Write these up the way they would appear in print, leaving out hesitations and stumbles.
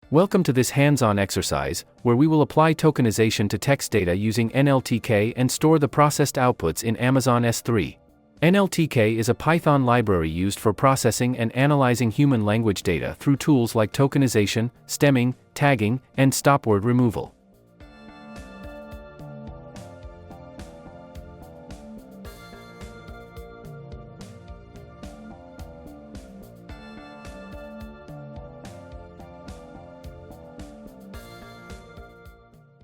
Welcome to this hands-on exercise, where we will apply tokenization to text data using NLTK and store the processed outputs in Amazon S3. NLTK is a Python library used for processing and analyzing human language data through tools like tokenization, stemming, tagging, and stop-word removal.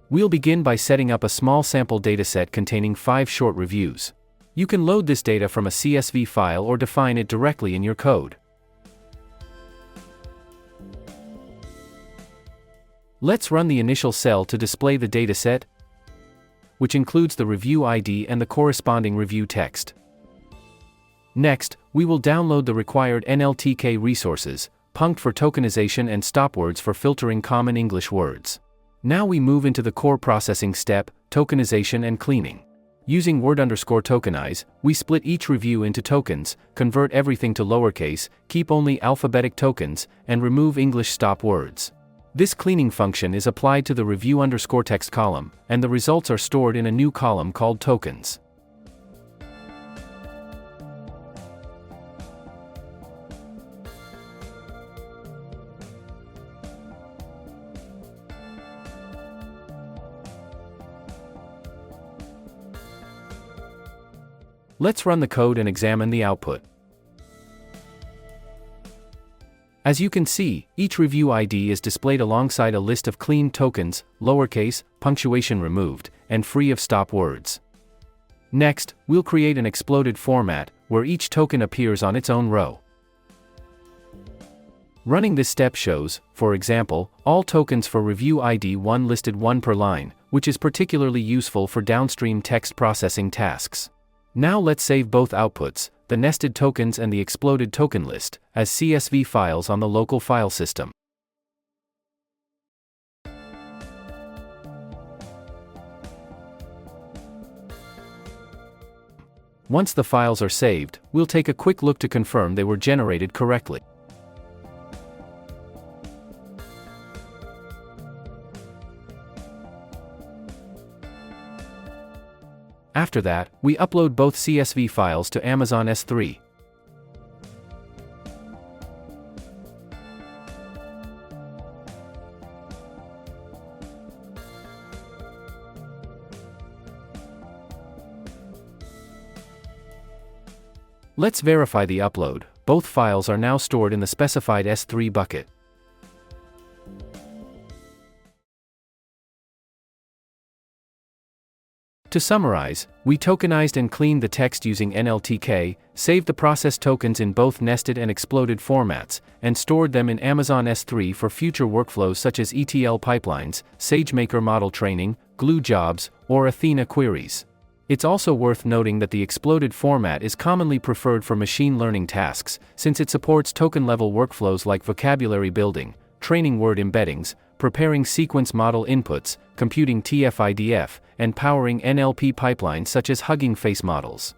We'll begin by setting up a small sample dataset containing 5 short reviews. You can load this data from a CSV file or define it directly in your code. Let's run the initial cell to display the dataset, which includes the review ID and the corresponding review text. Next, we will download the required NLTK resources, punct for tokenization and stopwords for filtering common English words. Now we move into the core processing step, tokenization and cleaning. Using word_tokenize, we split each review into tokens, convert everything to lowercase, keep only alphabetic tokens, and remove English stop words. This cleaning function is applied to the review_text column, and the results are stored in a new column called tokens. Let's run the code and examine the output. As you can see, each review ID is displayed alongside a list of clean tokens, lowercase, punctuation removed, and free of stop words. Next, we'll create an exploded format, where each token appears on its own row. Running this step shows, for example, all tokens for review ID 1 listed 1 per line, which is particularly useful for downstream text processing tasks. Now let's save both outputs, the nested tokens and the exploded token list, as CSV files on the local file system. Once the files are saved, we'll take a quick look to confirm they were generated correctly. After that, we upload both CSV files to Amazon S3. Let's verify the upload. Both files are now stored in the specified S3 bucket. To summarize, we tokenized and cleaned the text using NLTK, saved the processed tokens in both nested and exploded formats, and stored them in Amazon S3 for future workflows such as ETL pipelines, SageMaker model training, Glue jobs, or Athena queries. It's also worth noting that the exploded format is commonly preferred for machine learning tasks, since it supports token-level workflows like vocabulary building, training word embeddings, preparing sequence model inputs, computing TF-IDF, and powering NLP pipelines such as Hugging Face models.